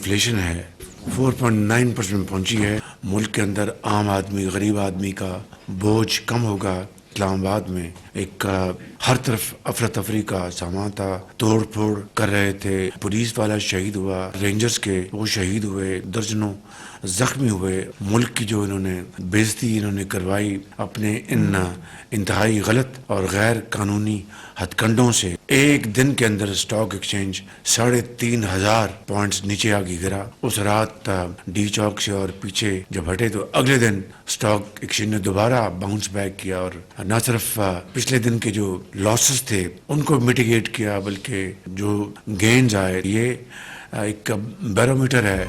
Inflation है 4.9% पहुंची है। मुल्क के अंदर आम आदमी, गरीब आदमी का बोझ कम होगा। इस्लामाबाद में एक हर तरफ अफरा तफरी का सामान था, तोड़ फोड़ कर रहे थे, पुलिस वाला शहीद हुआ, रेंजर्स के वो शहीद हुए, दर्जनों जख्मी हुए। मुल्क की जो इन्होंने बेइज्जती इन्होंने करवाई अपने इन इंतहाई गलत और गैर कानूनी हथकंडों से, एक दिन के अंदर स्टॉक एक्सचेंज 3,500 पॉइंट्स नीचे आगे गिरा। उस रात डी चौक से और पीछे जब हटे तो अगले दिन स्टॉक एक्सचेंज ने दोबारा बाउंस बैक किया और न सिर्फ पिछले दिन के जो लॉसेस थे उनको मिटिगेट किया, बल्कि जो गेन्स आए, ये एक बैरोमीटर है।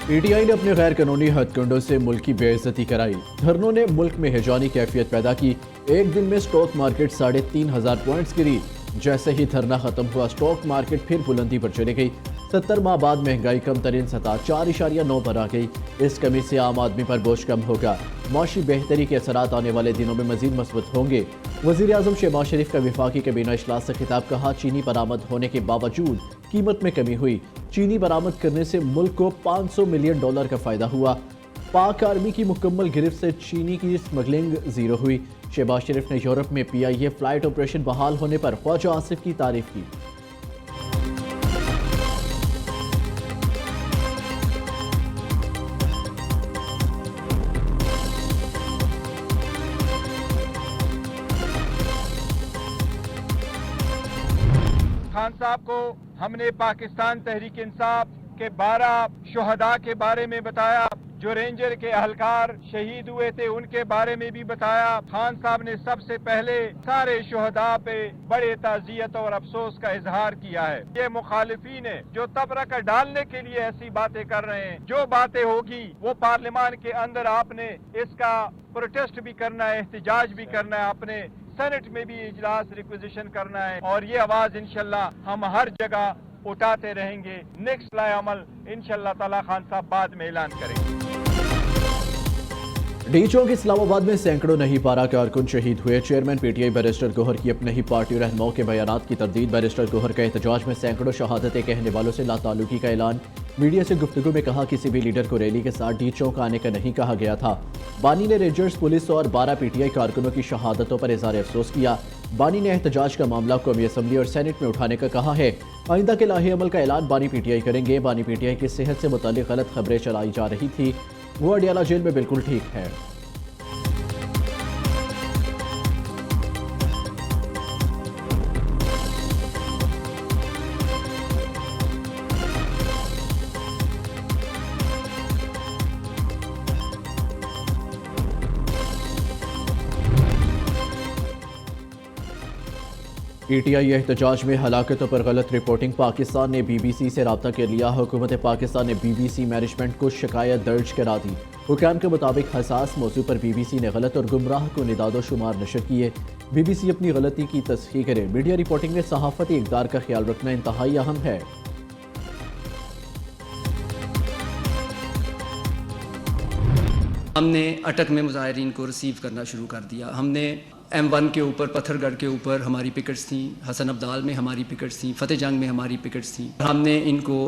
पीटीआई ने अपने गैर कानूनी हथकंडों से मुल्क की बेइज्जती कराई। धरनों ने मुल्क में हिजानी कैफियत पैदा की। एक दिन में स्टॉक मार्केट 3,500 पॉइंट्स गिरी। जैसे ही धरना खत्म हुआ, स्टॉक मार्केट फिर बुलंदी पर चली गई। 70 माह बाद महंगाई कम तरीन सतह 4.9 पर आ गई। इस कमी से आम आदमी पर बोझ कम होगा। माशी बेहतरी के असरात आने वाले दिनों में मजीद मजबूत होंगे। वज़ीर आज़म शहबाज शरीफ का वफाकी कैबिना इजलास से खिताब, कहा चीनी बरामद होने के बावजूद कीमत में कमी हुई। चीनी बरामद करने से मुल्क को $500 मिलियन का फायदा हुआ। पाक आर्मी की मुकम्मल गिरफ्त से चीनी की स्मगलिंग जीरो हुई। शहबाज शरीफ ने यूरोप में PIA फ्लाइट ऑपरेशन बहाल होने पर ख्वाजा आसिफ की तारीफ की। खान साहब को हमने पाकिस्तान तहरीक इंसाफ के 12 शुहदा के बारे में बताया, जो रेंजर के अहलकार शहीद हुए थे उनके बारे में भी बताया। खान साहब ने सबसे पहले सारे शुहदा पे बड़े ताजियत और अफसोस का इजहार किया है। ये मुखालिफिन है जो तबरका डालने के लिए ऐसी बातें कर रहे हैं। जो बातें होगी वो पार्लियामान के अंदर आपने इसका प्रोटेस्ट भी करना है, एहतजाज भी करना है, आपने सेनेट में भी इजलास रिक्विजिशन करना है और ये आवाज इंशाल्लाह हम हर जगह उठाते रहेंगे। नेक्स्ट लाए अमल इंशाल्लाह ताला खान साहब बाद में ऐलान करेंगे। डी चौक इस्लामाबाद में सैकड़ों नहीं पारा कारकुन शहीद हुए। चेयरमैन PTI बैरिस्टर गौहर की अपने ही पार्टी रहनुमाओं के बयानात की तरदीद। बैरिस्टर गौहर का एहतजाज में सैकड़ों शहादतें कहने वालों से लाताल्लुकी का ऐलान। मीडिया से गुफ्तगू में कहा किसी भी लीडर को रैली के साथ डी चौक आने का नहीं कहा गया था। बानी ने रेंजर्स, पुलिस और 12 PTI कारकुनों की शहादतों पर इज़हार अफसोस किया। बानी ने एहतजाज का मामला कौमी असम्बली और सेनेट में उठाने का कहा है। आइंदा के लाहे अमल का ऐलान बानी PTI करेंगे। बानी PTI की सेहत से मुताल्लिक गलत खबरें चलाई जा रही थी, वो अडियाला जेल में बिल्कुल ठीक है। PTI एहतजाज में हलाकतों पर गलत रिपोर्टिंग। पाकिस्तान ने BBC से रब्ता कर लिया। हुकूमत पाकिस्तान ने BBC मैनेजमेंट को शिकायत दर्ज करा दी। हुकाम के मुताबिक हसास मौजू पर BBC ने गलत और गुमराह को निदादो शुमार नशर किए। BBC अपनी गलती की तस्हीह करे। मीडिया रिपोर्टिंग में सहाफती इक़दार का ख्याल रखना इंतहाई अहम है। हमने अटक में मुजाहिरीन को रिसीव करना शुरू कर दिया। हमने M1 के ऊपर, पत्थरगढ़ के ऊपर हमारी पिकेट्स थी, हसन अब्दाल में हमारी पिकेट्स थी, फतेह जंग में हमारी पिकेट्स थी। हमने इनको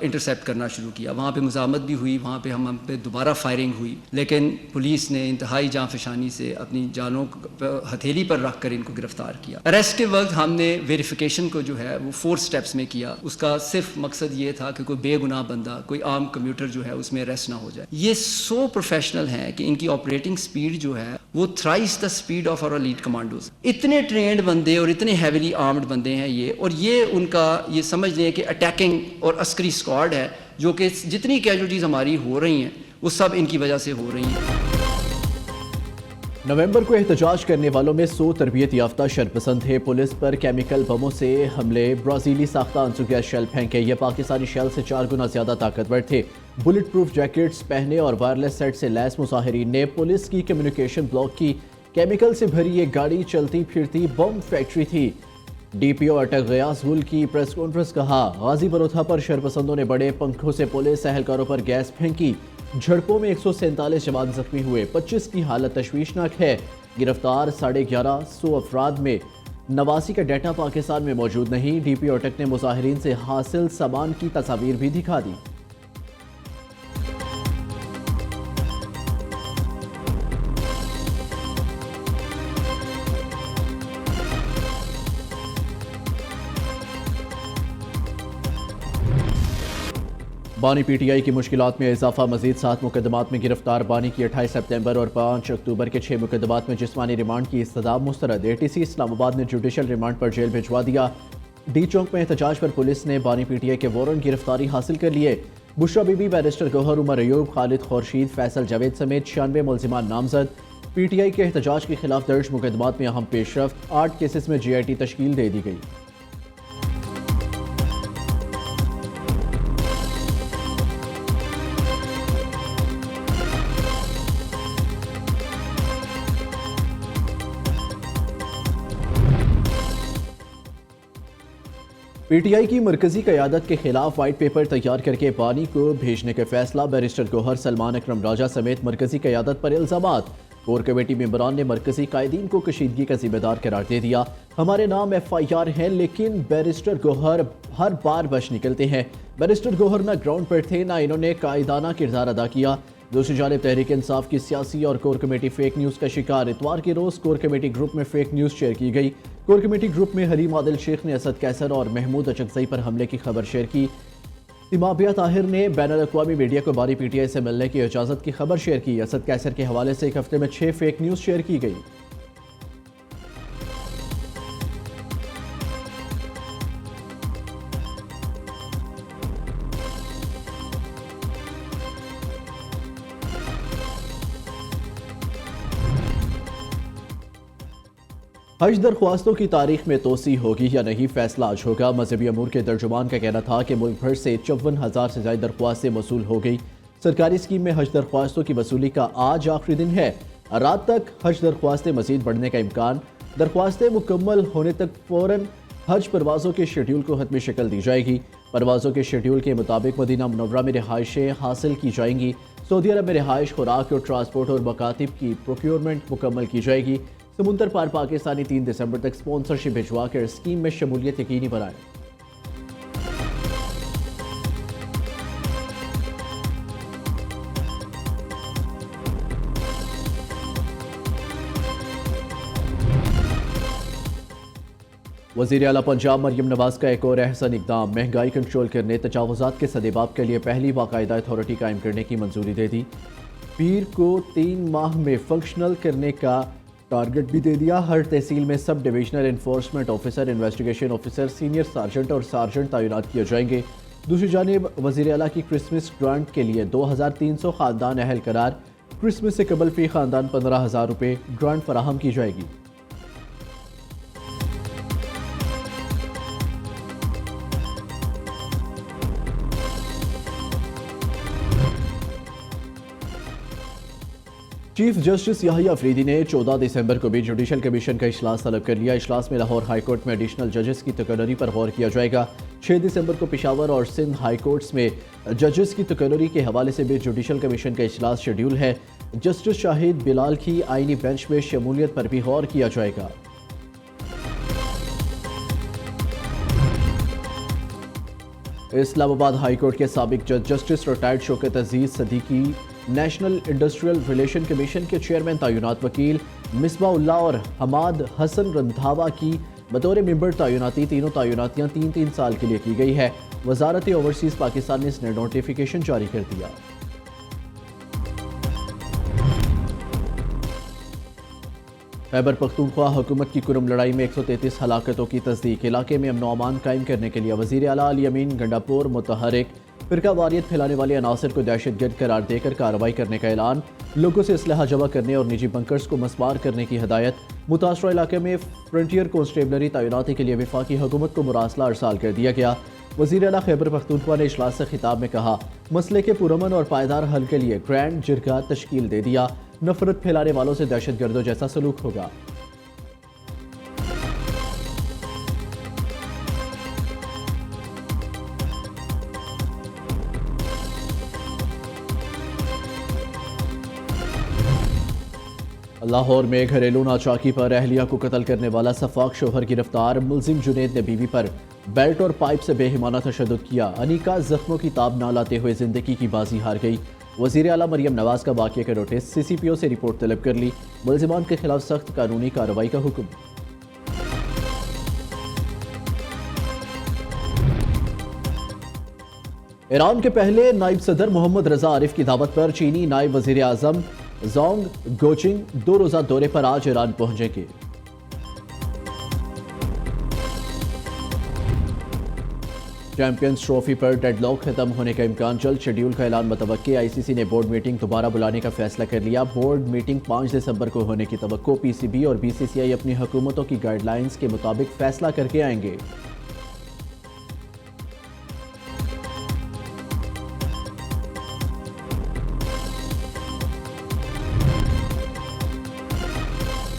इंटरसेप्ट करना शुरू किया। वहाँ पे मुजामत भी हुई, वहाँ पे हम पे दोबारा फायरिंग हुई, लेकिन पुलिस ने इंतहाई जाँफशानी से अपनी जानों हथेली पर रख कर इनको गिरफ्तार किया। अरेस्ट के वक्त हमने वेरिफिकेशन को जो है वो 4 स्टेप्स में किया। उसका सिर्फ मकसद ये था कि कोई बेगुनाह बंदा, कोई आम कम्यूटर जो है उसमें अरेस्ट ना हो जाए। ये सो प्रोफेशनल हैं कि इनकी ऑपरेटिंग स्पीड जो है वो thrice the speed of our lead commandos. इतने ट्रेंड बंदे और इतने हैवीली आर्म्ड बंदे हैं ये, और ये उनका ये समझ लें कि अटैकिंग और अस्करी स्क्वाड है, जो कि जितनी कैजुअल्टीज हमारी हो रही हैं वो सब इनकी वजह से हो रही हैं। नवंबर को एहतजाज करने वालों में 100 तरबियत याफ्ता शरपसंद थे। पुलिस पर केमिकल बमों से हमले, ब्राज़ीली साख्ता आंसू गैस शेल फेंके। ये पाकिस्तानी शेल से 4 गुना ज्यादा ताकतवर थे। बुलेट प्रूफ जैकेट्स पहने और वायरलेस सेट से लैस मुजाहिरीन ने पुलिस की कम्युनिकेशन ब्लॉक की। केमिकल से भरी ये गाड़ी चलती फिरती बम फैक्ट्री थी। DPO अटक गयास गुल की प्रेस कॉन्फ्रेंस, कहा गाजी बरोथा पर शरपसंदों ने बड़े पंखों से पुलिस एहलकारों पर गैस फेंकी। झड़पों में 147 जवान जख्मी हुए, 25 की हालत तशवीशनाक है। गिरफ्तार 1150 अफराद में 89 का डाटा पाकिस्तान में मौजूद नहीं। DPO टेक ने मुजाहिरीन से हासिल सामान की तस्वीर भी दिखा दी। बानी PTI की मुश्किलात में इजाफा। मजीद 7 मुकदमात में गिरफ्तार। बानी की 28 सितंबर और 5 अक्टूबर के 6 मुकदमात में जिस्मानी रिमांड की इस्तदा मुस्तरद। ATC इस्लामाबाद ने जुडिशल रिमांड पर जेल भिजवा दिया। डी चौक में एहतजाज पर पुलिस ने बानी PTI के वारंट गिरफ्तारी हासिल कर लिए। बुशरा बीबी, बैरिस्टर गौहर, उमर अयूब, खालिद खुर्शीद, फैसल जावेद समेत 96 मुल्जिमान नामजद। PTI के एहतजाज के खिलाफ दर्ज मुकदमात में अहम पेशरफ्त। 8 केसेस में GIT तश्कील दे दी गई। PTI की मरकजी क़यादत के खिलाफ वाइट पेपर तैयार करके बानी को भेजने का फैसला। बैरिस्टर गौहर, सलमान अकरम राजा समेत मरकजी क़यादत पर इल्ज़ामात। कोर कमेटी मेंबरान ने मरकजी कायदीन को कशीदगी का जिम्मेदार करार दे दिया। हमारे नाम FIR है, लेकिन बैरिस्टर गौहर हर बार बच निकलते हैं। बैरिस्टर गौहर ना ग्राउंड पर थे, ना इन्होंने कायदाना किरदार अदा किया। दूसरी जानिब तहरीक इंसाफ की सियासी और कोर कमेटी फेक न्यूज़ का शिकार। इतवार के रोज़ कोर कमेटी ग्रुप में फेक न्यूज़ शेयर की गई। कोर कमेटी ग्रुप में हलीम आदिल शेख ने असद कैसर और महमूद अचकजई पर हमले की खबर शेयर की। तिमाबिया ताहिर ने बैनुल-अक़वामी मीडिया को बानी PTI से मिलने की इजाज़त की खबर शेयर की। असद कैसर के हवाले से एक हफ्ते में 6 फेक न्यूज़ शेयर की गई। हज दरख्वास्तों की तारीख में तोसी होगी या नहीं, फैसला आज होगा। मजहबी अमूर के तर्जुमान का कहना था कि मुल्क भर से 54,000 से ज्यादा दरख्वास्तें वसूल हो गई। सरकारी स्कीम में हज दरख्वास्तों की वसूली का आज आखिरी दिन है। रात तक हज दरख्वास्तें मजीद बढ़ने का इम्कान। दरख्वास्तें मुकम्मल होने तक फौरन हज परवाज़ों के शेड्यूल को हतमी शक्ल दी जाएगी। परवाज़ों के शेड्यूल के मुताबिक मदीना मुनव्वरा में रिहाइशें हासिल की जाएंगी। सऊदी अरब में रिहाइश, खुराक और ट्रांसपोर्ट और मकातिब की प्रोक्योरमेंट मुकम्मल की जाएगी। समुंदर पार पाकिस्तानी 3 दिसंबर तक स्पॉन्सरशिप भिजवा कर स्कीम में शमूलियत यकीनी बनाए। वज़ीर आला पंजाब मरियम नवाज का एक और अहसन इकदाम। महंगाई कंट्रोल करने, तजावुज़ात के सदेबाब के लिए पहली बाकायदा अथॉरिटी कायम करने की मंजूरी दे दी। पीर को 3 माह में फंक्शनल करने का टारगेट भी दे दिया। हर तहसील में sub divisional enforcement officer, investigation officer, senior sergeant और सार्जेंट तैनात किए जाएंगे। दूसरी जानिब वज़ीर आला की क्रिसमस ग्रांट के लिए 2300 ख़ानदान अहल करार। क्रिसमस से कबल फी ख़ानदान 15,000 रुपये ग्रांट फराहम की जाएगी। चीफ जस्टिस याहिया अफरीदी ने 14 दिसंबर को भी जुडिशल कमीशन का इजलास तलब कर लिया। इजलास में लाहौर हाई कोर्ट में एडिशनल जजेस की तकर्री पर गौर किया जाएगा। 6 दिसंबर को पेशावर और सिंध हाई कोर्ट्स में जजेस की तकर्री के हवाले से भी जुडिशल कमीशन का इजलास शेड्यूल है। जस्टिस शाहिद बिलाल की आईनी बेंच में शमूलियत पर भी गौर किया जाएगा। इस्लामाबाद हाई कोर्ट के साबिक जज justice retired Shaukat Aziz Siddiqui national industrial relation commission के चेयरमैन तैनात। वकील मिसबाउल्लाह और हमाद हसन रंधावा की बतौर मेंबर तैनाती। तीनों तैनातियाँ 3-3 साल के लिए की गई है। वजारत ओवरसीज़ पाकिस्तान ने इसने नोटिफिकेशन जारी कर दिया। खैबर पख्तूनख्वा हुकूमत की कुरम लड़ाई में 133 हलाकतों की तस्दीक। इलाके में अमन अमान कायम करने के लिए वज़ीर आला अली अमीन गंडापुर मुतहरिक फिरका वारियत फैलाने वाले अनासर को दहशतगर्द करार देकर कार्रवाई करने का ऐलान। लोगों से असलहा जमा करने और निजी बंकर्स को मस्मार करने की हदायत। मुतासरा इलाके में फ्रंटियर कॉन्स्टेबलरी तैनाती के लिए वफाकी हुकूमत को मुरासला अरसाल कर दिया गया। वज़ीर आला खैबर पख्तूनख्वा ने इजलास से खिताब में कहा, मसले के पुरअमन और पायदार हल के लिए ग्रैंड जिरगा तश्कील दे दिया। नफरत फैलाने वालों से दहशतगर्दों जैसा सलूक होगा। लाहौर में घरेलू नाचाकी पर अहलिया को कत्ल करने वाला सफाक शोहर गिरफ्तार। मुलजिम जुनेद ने बीवी पर बेल्ट और पाइप से बेहिमाना तशद्दुद किया। अनीका जख्मों की ताब ना लाते हुए जिंदगी की बाजी हार गई। वजीर आला मरियम नवाज का वाक़े का नोटिस, CCPO से रिपोर्ट तलब कर ली। मुलजिमान के खिलाफ सख्त कानूनी कार्रवाई का हुक्म। ईरान के पहले नायब सदर मोहम्मद रजा आरिफ की दावत पर चीनी नायब वजीर आजम जोंग गोचिंग 2 रोज़ा दौरे पर आज ईरान पहुंचेंगे। चैंपियंस ट्रॉफी पर डेडलॉक खत्म होने का इम्कान, जल्द शेड्यूल का ऐलान मुतवक्के। ICC ने बोर्ड मीटिंग दोबारा बुलाने का फैसला कर लिया। बोर्ड मीटिंग 5 दिसंबर को होने की तवक्को। PCB और BCCI अपनी हुकूमतों की गाइडलाइंस के मुताबिक फैसला करके आएंगे।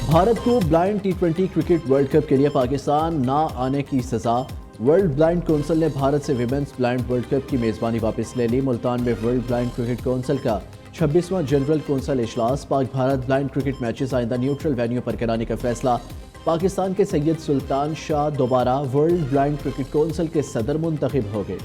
भारत को blind T20 cricket world cup के लिए पाकिस्तान ना आने की सजा। वर्ल्ड ब्लाइंड काउंसिल ने भारत से विमेंस ब्लाइंड वर्ल्ड कप की मेजबानी वापस ले ली। मुल्तान में वर्ल्ड ब्लाइंड क्रिकेट काउंसिल का 26वां जनरल काउंसिल इजलास। Pak Bharat blind cricket matches आइंदा न्यूट्रल वेन्यू पर कराने का फैसला। पाकिस्तान के सैयद सुल्तान शाह दोबारा वर्ल्ड ब्लाइंड क्रिकेट काउंसिल के सदर मुंतखब हो गए।